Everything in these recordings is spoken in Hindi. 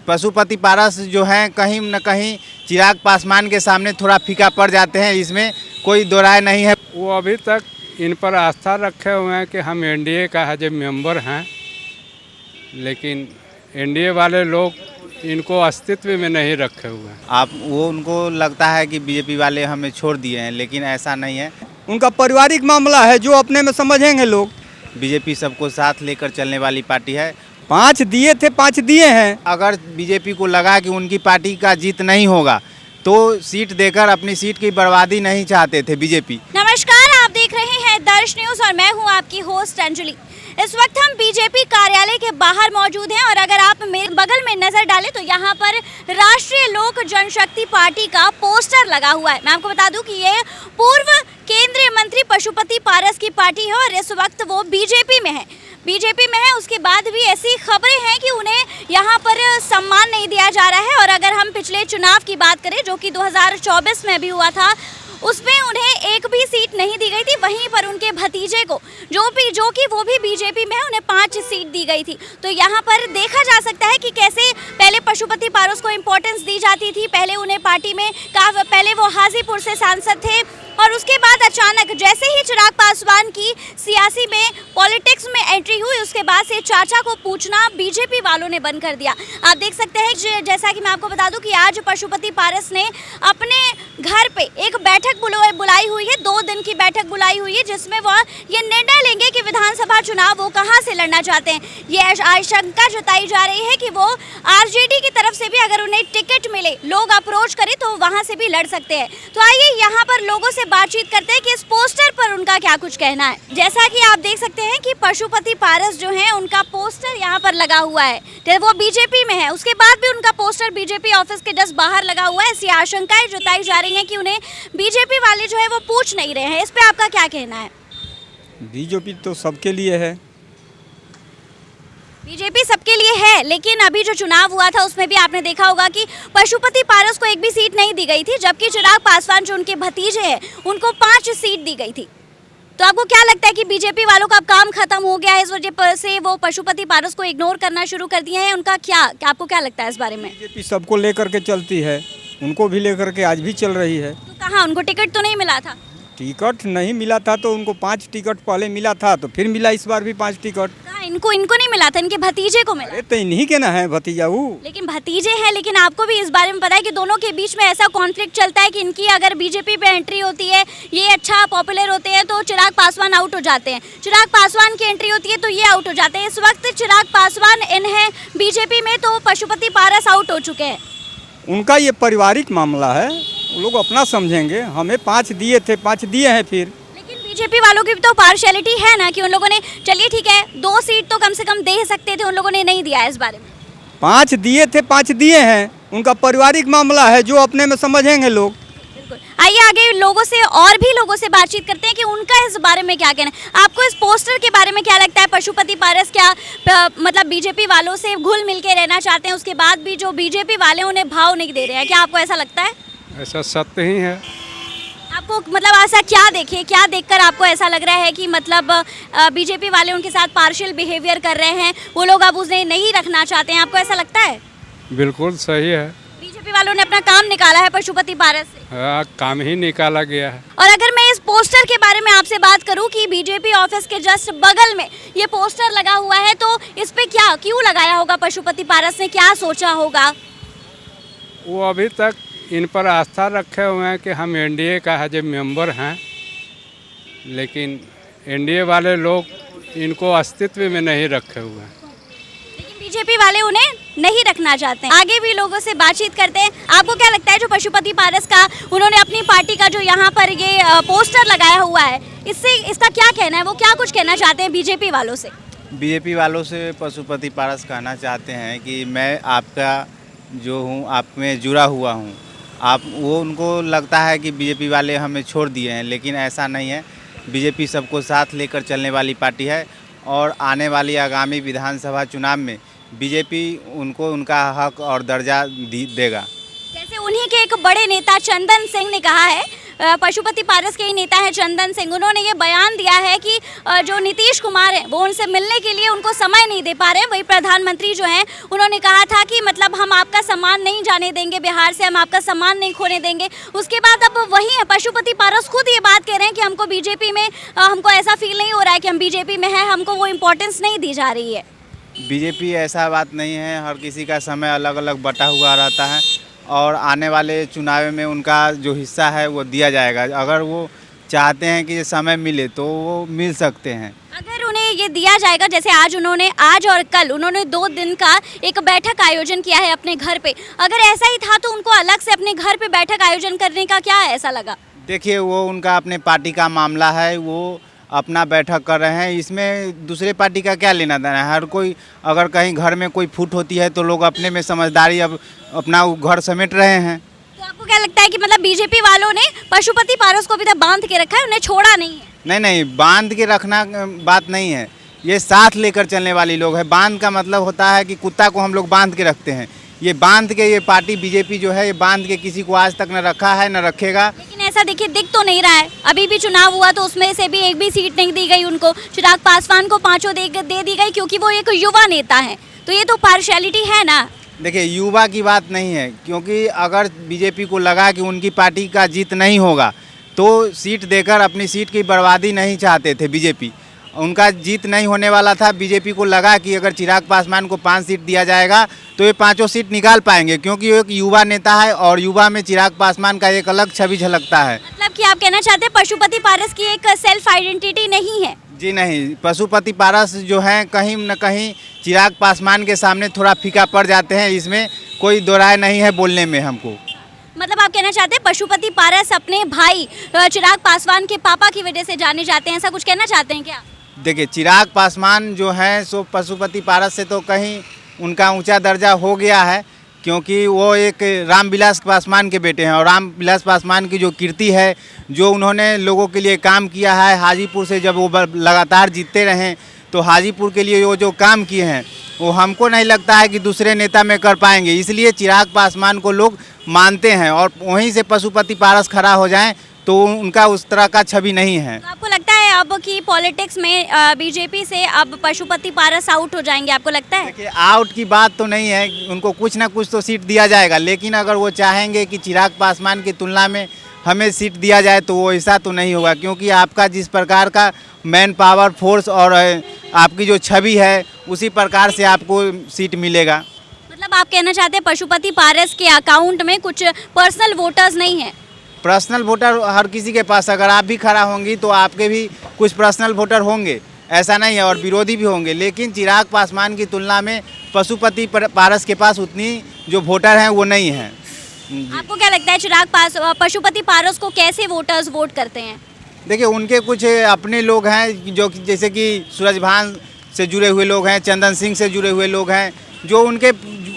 पशुपति पारस जो हैं कहीं न कहीं चिराग पासवान के सामने थोड़ा फीका पड़ जाते हैं, इसमें कोई दो राय नहीं है। वो अभी तक इन पर आस्था रखे हुए हैं कि हम एनडीए का एज ए मेंबर हैं, लेकिन एनडीए वाले लोग इनको अस्तित्व में नहीं रखे हुए हैं। वो उनको लगता है कि बीजेपी वाले हमें छोड़ दिए हैं, लेकिन ऐसा नहीं है। उनका पारिवारिक मामला है जो अपने में समझेंगे लोग। बीजेपी सबको साथ लेकर चलने वाली पार्टी है। 5 दिए थे, 5 दिए हैं। अगर बीजेपी को लगा कि उनकी पार्टी का जीत नहीं होगा तो सीट देकर अपनी सीट की बर्बादी नहीं चाहते थे बीजेपी। नमस्कार, आप देख रहे हैं दर्श न्यूज और मैं हूं आपकी होस्ट अंजलि। इस वक्त हम बीजेपी कार्यालय के बाहर मौजूद हैं और अगर आप मेरे बगल में नजर डालें तो यहाँ पर राष्ट्रीय लोक जनशक्ति पार्टी का पोस्टर लगा हुआ है। मैं आपको बता दूं कि ये पूर्व केंद्रीय मंत्री पशुपति पारस की पार्टी है और इस वक्त वो बीजेपी में है। उसके बाद भी ऐसी खबरें हैं कि उन्हें यहाँ पर सम्मान नहीं दिया जा रहा है। और अगर हम पिछले चुनाव की बात करें जो कि 2024 में भी हुआ था, उसमें उन्हें एक भी सीट नहीं दी गई थी। वहीं पर उनके भतीजे को जो कि वो भी बीजेपी में है, उन्हें 5 सीट दी गई थी। तो यहाँ पर देखा जा सकता है कि कैसे पहले पशुपति पारस को इम्पोर्टेंस दी जाती थी। पहले उन्हें पार्टी में पहले वो हाजीपुर से सांसद थे और उसके बाद अचानक जैसे ही चिराग पासवान की सियासी में पॉलिटिक्स में एंट्री हुई, उसके बाद से चाचा को पूछना बीजेपी वालों ने बंद कर दिया। आप देख सकते हैं जैसा कि मैं आपको बता दूं कि आज पशुपति पारस ने अपने घर पे एक बैठक बुलाई हुई है, 2 दिन की बैठक बुलाई हुई है, जिसमें वह ये निर्णय लेंगे कि विधानसभा चुनाव वो कहां से लड़ना चाहते हैं। ये आशंका जताई जा रही है कि वो आरजेडी की तरफ से भी अगर उन्हें टिकट मिले, लोग अप्रोच करें तो वहां से भी लड़ सकते हैं। तो आइए यहाँ पर लोगों से बातचीत करते हैं कि इस पोस्टर पर उनका क्या कुछ कहना है। जैसा कि आप देख सकते हैं कि पशुपति पारस जो है उनका पोस्टर यहाँ पर लगा हुआ है, तो वो बीजेपी में है। उसके बाद भी उनका पोस्टर बीजेपी ऑफिस के जस्ट बाहर लगा हुआ है। ऐसी आशंकाएं जताई जा रही हैं कि उन्हें बीजेपी वाले जो है वो पूछ नहीं रहे हैं। इस पे आपका क्या कहना है? बीजेपी तो सबके लिए है। बीजेपी सबके लिए है, लेकिन अभी जो चुनाव हुआ था उसमें भी आपने देखा होगा कि पशुपति पारस को एक भी सीट नहीं दी गई थी, जबकि चिराग पासवान जो उनके भतीजे हैं उनको 5 सीट दी गई थी। तो आपको क्या लगता है कि बीजेपी वालों का काम खत्म हो गया है, इस वजह से वो पशुपति पारस को इग्नोर करना शुरू कर दिए हैं? उनका आपको क्या लगता है इस बारे में? बीजेपी सबको लेकर के चलती है, उनको भी लेकर के आज भी चल रही है। तो कहाँ, उनको टिकट तो नहीं मिला था? टिकट नहीं मिला था तो उनको 5 टिकट पहले मिला था, तो फिर मिला इस बार भी 5 टिकट। इनको नहीं मिला था, इनके भतीजे को मिला। तो इन्हीं के ना है भतीजा वो। लेकिन भतीजे हैं, लेकिन आपको भी इस बारे में पता है कि दोनों के बीच में ऐसा कॉन्फ्लिक्ट चलता है कि इनकी अगर बीजेपी पे एंट्री होती है, ये अच्छा पॉपुलर होते हैं तो चिराग पासवान आउट हो जाते हैं। चिराग पासवान की एंट्री होती है तो ये आउट हो जाते हैं। इस वक्त चिराग पासवान इन है बीजेपी में, तो पशुपति पारस आउट हो चुके हैं। उनका ये पारिवारिक मामला है, वो लोग अपना समझेंगे। हमें 5 दिए थे, 5 दिए हैं। फिर बीजेपी वालों की भी तो पार्शियलिटी है ना कि उन लोगों ने, चलिए ठीक है 2 सीट तो कम से कम दे सकते थे, उन लोगों ने नहीं दिया है। इस बारे में 5 दिए थे, 5 दिए हैं। उनका पारिवारिक मामला है जो अपने में समझेंगे लोग। बिल्कुल। आइए आगे लोगों से बातचीत करते हैं कि उनका इस बारे में क्या कहना है। आपको इस पोस्टर के बारे में क्या लगता है? पशुपति पारस क्या मतलब बीजेपी वालों से घुल मिल के रहना चाहते हैं, उसके बाद भी जो बीजेपी वाले उन्हें भाव नहीं दे रहे हैं? क्या आपको ऐसा लगता है? ऐसा सत्य ही है। आपको मतलब ऐसा क्या देखकर आपको ऐसा लग रहा है कि मतलब बीजेपी वाले उनके साथ पार्शियल बिहेवियर कर रहे हैं, वो लोग अब उन्हें नहीं रखना चाहते हैं? आपको ऐसा लगता है? बिल्कुल सही है। बीजेपी वालों ने अपना काम निकाला है पशुपति पारस से। हाँ, काम ही निकाला गया है। और अगर मैं इस पोस्टर के बारे में आपसे बात करूं कि बीजेपी ऑफिस के जस्ट बगल में ये पोस्टर लगा हुआ है, तो इस पे क्यों लगाया होगा पशुपति पारस ने? क्या सोचा होगा? वो अभी तक इन पर आस्था रखे हुए हैं कि हम एनडीए का एज ए मेंबर हैं, लेकिन एनडीए वाले लोग इनको अस्तित्व में नहीं रखे हुए हैं। लेकिन बीजेपी वाले उन्हें नहीं रखना चाहते हैं। आगे भी लोगों से बातचीत करते हैं। आपको क्या लगता है जो पशुपति पारस का उन्होंने अपनी पार्टी का जो यहाँ पर ये पोस्टर लगाया हुआ है, इसका क्या कहना है? वो क्या कुछ कहना चाहते हैं बीजेपी वालों से? बीजेपी वालों से पशुपति पारस कहना चाहते हैं कि मैं आपका जो हूँ, आप में जुड़ा हुआ हूँ। वो उनको लगता है कि बीजेपी वाले हमें छोड़ दिए हैं, लेकिन ऐसा नहीं है। बीजेपी सबको साथ लेकर चलने वाली पार्टी है और आने वाली आगामी विधानसभा चुनाव में बीजेपी उनको उनका हक और दर्जा देगा। जैसे उन्हीं के एक बड़े नेता चंदन सिंह ने कहा है पशुपति पारस के ही नेता हैं चंदन सिंह, उन्होंने ये बयान दिया है कि जो नीतीश कुमार हैं वो उनसे मिलने के लिए उनको समय नहीं दे पा रहे। वही प्रधानमंत्री जो हैं उन्होंने कहा था कि मतलब हम आपका सम्मान नहीं जाने देंगे, बिहार से हम आपका सम्मान नहीं खोने देंगे। उसके बाद अब वही है, पशुपति पारस खुद ये बात कह रहे हैं कि हमको बीजेपी में हमको ऐसा फील नहीं हो रहा है कि हम बीजेपी में हैं, हमको वो इम्पोर्टेंस नहीं दी जा रही है। बीजेपी ऐसा बात नहीं है, हर किसी का समय अलग अलग बटा हुआ रहता है और आने वाले चुनाव में उनका जो हिस्सा है वो दिया जाएगा। अगर वो चाहते हैं कि ये समय मिले तो वो मिल सकते हैं। अगर उन्हें ये दिया जाएगा, जैसे आज और कल उन्होंने 2 दिन का एक बैठक आयोजन किया है अपने घर पे, अगर ऐसा ही था तो उनको अलग से अपने घर पे बैठक आयोजन करने का क्या ऐसा लगा? देखिए, वो उनका अपने पार्टी का मामला है, वो अपना बैठक कर रहे हैं, इसमें दूसरे पार्टी का क्या लेना देना है। हर कोई अगर कहीं घर में कोई फूट होती है तो लोग अपने में समझदारी अब अपना घर समेट रहे हैं। तो आपको क्या लगता है कि मतलब बीजेपी वालों ने पशुपति पारस को अभी तक बांध के रखा है, उन्हें छोड़ा नहीं है? नहीं, बांध के रखना बात नहीं है, ये साथ लेकर चलने वाली लोग हैं। बांध का मतलब होता है कि कुत्ता को हम लोग बांध के रखते हैं, ये बांध के, ये पार्टी बीजेपी जो है ये बांध के किसी को आज तक न रखा है न रखेगा। लेकिन ऐसा देखिए दिख तो नहीं रहा है, अभी भी चुनाव हुआ तो उसमें से भी एक भी सीट नहीं दी गई उनको। चिराग पासवान को 5 दे दी गई क्योंकि वो एक युवा नेता है, तो ये तो पार्शियलिटी है ना। देखिए, युवा की बात नहीं है, क्योंकि अगर बीजेपी को लगा कि उनकी पार्टी का जीत नहीं होगा तो सीट देकर अपनी सीट की बर्बादी नहीं चाहते थे बीजेपी। उनका जीत नहीं होने वाला था, बीजेपी को लगा कि अगर चिराग पासवान को 5 सीट दिया जाएगा तो ये 5 सीट निकाल पाएंगे, क्योंकि वो एक युवा नेता है और युवा में चिराग पासवान का एक अलग छवि झलकता है। मतलब कि आप कहना चाहते हैं पशुपति पारस की एक सेल्फ आइडेंटिटी नहीं है? जी नहीं, पशुपति पारस जो हैं कहीं न कहीं चिराग पासवान के सामने थोड़ा फीका पड़ जाते हैं, इसमें कोई दो राय नहीं है बोलने में हमको। मतलब आप कहना चाहते हैं पशुपति पारस अपने भाई चिराग पासवान के पापा की वजह से जाने जाते हैं, ऐसा कुछ कहना चाहते हैं क्या? देखिए, चिराग पासवान जो हैं सो पशुपति पारस से तो कहीं उनका ऊंचा दर्जा हो गया है, क्योंकि वो एक रामविलास पासवान के बेटे हैं और रामविलास पासवान की जो कीर्ति है, जो उन्होंने लोगों के लिए काम किया है, हाजीपुर से जब वो लगातार जीतते रहे तो हाजीपुर के लिए वो जो काम किए हैं वो हमको नहीं लगता है कि दूसरे नेता में कर पाएंगे। इसलिए चिराग पासवान को लोग मानते हैं और वहीं से पशुपति पारस खड़ा हो जाएं तो उनका उस तरह का छवि नहीं है। तो आपको लगता है अब कि पॉलिटिक्स में बीजेपी से अब पशुपति पारस आउट हो जाएंगे, आपको लगता है? देखिए, आउट की बात तो नहीं है, उनको कुछ ना कुछ तो सीट दिया जाएगा, लेकिन अगर वो चाहेंगे कि चिराग पासवान की तुलना में हमें सीट दिया जाए तो वो ऐसा तो नहीं होगा, क्योंकि आपका जिस प्रकार का मैन पावर फोर्स और आपकी जो छवि है उसी प्रकार से आपको सीट मिलेगा। मतलब आप कहना चाहते हैं पशुपति पारस के अकाउंट में कुछ पर्सनल वोटर्स नहीं है? पर्सनल वोटर हर किसी के पास, अगर आप भी खड़ा होंगी तो आपके भी कुछ पर्सनल वोटर होंगे, ऐसा नहीं है, और विरोधी भी होंगे, लेकिन चिराग पासवान की तुलना में पशुपति पारस के पास उतनी जो वोटर हैं वो नहीं है। आपको क्या लगता है पशुपति पारस को कैसे वोटर्स वोट करते हैं? देखिए, उनके कुछ अपने लोग हैं जो जैसे कि सूरजभान से जुड़े हुए लोग हैं, चंदन सिंह से जुड़े हुए लोग हैं, जो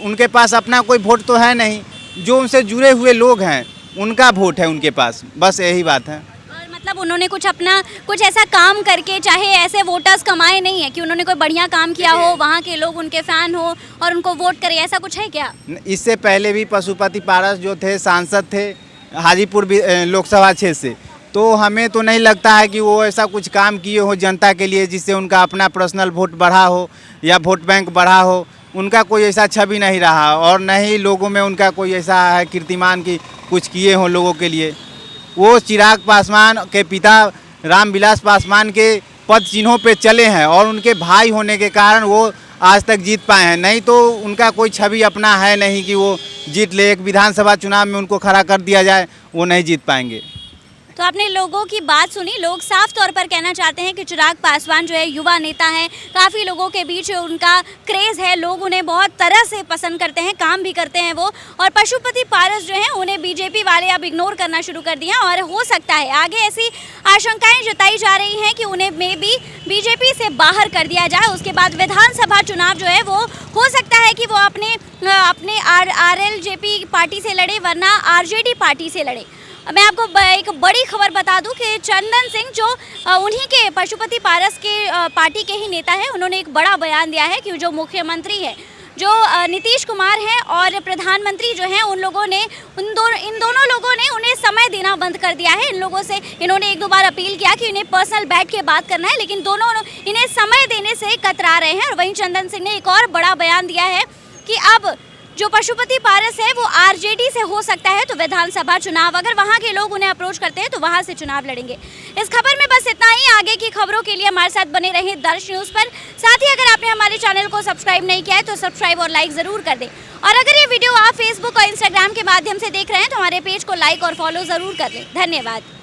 उनके पास अपना कोई वोट तो है नहीं, जो उनसे जुड़े हुए लोग हैं उनका वोट है उनके पास, बस यही बात है। और मतलब उन्होंने कुछ ऐसा काम करके चाहे ऐसे वोटर्स कमाए नहीं है कि उन्होंने कोई बढ़िया काम किया हो, वहाँ के लोग उनके फैन हो और उनको वोट करे, ऐसा कुछ है क्या? इससे पहले भी पशुपति पारस जो थे सांसद थे हाजीपुर लोकसभा क्षेत्र से, तो हमें तो नहीं लगता है कि वो ऐसा कुछ काम किए हो जनता के लिए जिससे उनका अपना पर्सनल वोट बढ़ा हो या वोट बैंक बढ़ा हो। उनका कोई ऐसा छवि नहीं रहा और न ही लोगों में उनका कोई ऐसा है कीर्तिमान की कुछ किए हों लोगों के लिए। वो चिराग पासवान के पिता रामविलास पासवान के पद चिन्हों पे चले हैं और उनके भाई होने के कारण वो आज तक जीत पाए हैं, नहीं तो उनका कोई छवि अपना है नहीं कि वो जीत ले। एक विधानसभा चुनाव में उनको खड़ा कर दिया जाए, वो नहीं जीत पाएंगे। तो आपने लोगों की बात सुनी, लोग साफ तौर पर कहना चाहते हैं कि चिराग पासवान जो है युवा नेता हैं, काफ़ी लोगों के बीच उनका क्रेज़ है, लोग उन्हें बहुत तरह से पसंद करते हैं, काम भी करते हैं वो। और पशुपति पारस जो हैं उन्हें बीजेपी वाले अब इग्नोर करना शुरू कर दिया और हो सकता है आगे ऐसी आशंकाएं जताई जा रही हैं कि उन्हें मे बी बीजेपी से बाहर कर दिया जाए। उसके बाद विधानसभा चुनाव जो है वो हो सकता है कि वो अपने RLJP पार्टी से लड़े, वरना RJD पार्टी से लड़े। मैं आपको एक बड़ी खबर बता दूं कि चंदन सिंह जो उन्हीं के पशुपति पारस के पार्टी के ही नेता हैं, उन्होंने एक बड़ा बयान दिया है कि जो मुख्यमंत्री है, जो नीतीश कुमार हैं और प्रधानमंत्री जो हैं उन लोगों ने इन दोनों लोगों ने उन्हें समय देना बंद कर दिया है। इन लोगों से इन्होंने एक दो बार अपील किया कि इन्हें पर्सनल बैठ के बात करना है, लेकिन दोनों इन्हें समय देने से कतरा रहे हैं। और वहीं चंदन सिंह ने एक और बड़ा बयान दिया है कि अब जो पशुपति पारस है वो आरजेडी से हो सकता है, तो विधानसभा चुनाव अगर वहां के लोग उन्हें अप्रोच करते हैं तो वहां से चुनाव लड़ेंगे। इस खबर में बस इतना ही। आगे की खबरों के लिए हमारे साथ बने रहें दर्श न्यूज़ पर। साथ ही अगर आपने हमारे चैनल को सब्सक्राइब नहीं किया है तो सब्सक्राइब और लाइक ज़रूर कर दें। और अगर ये वीडियो आप फेसबुक और इंस्टाग्राम के माध्यम से देख रहे हैं तो हमारे पेज को लाइक और फॉलो ज़रूर कर लें। धन्यवाद।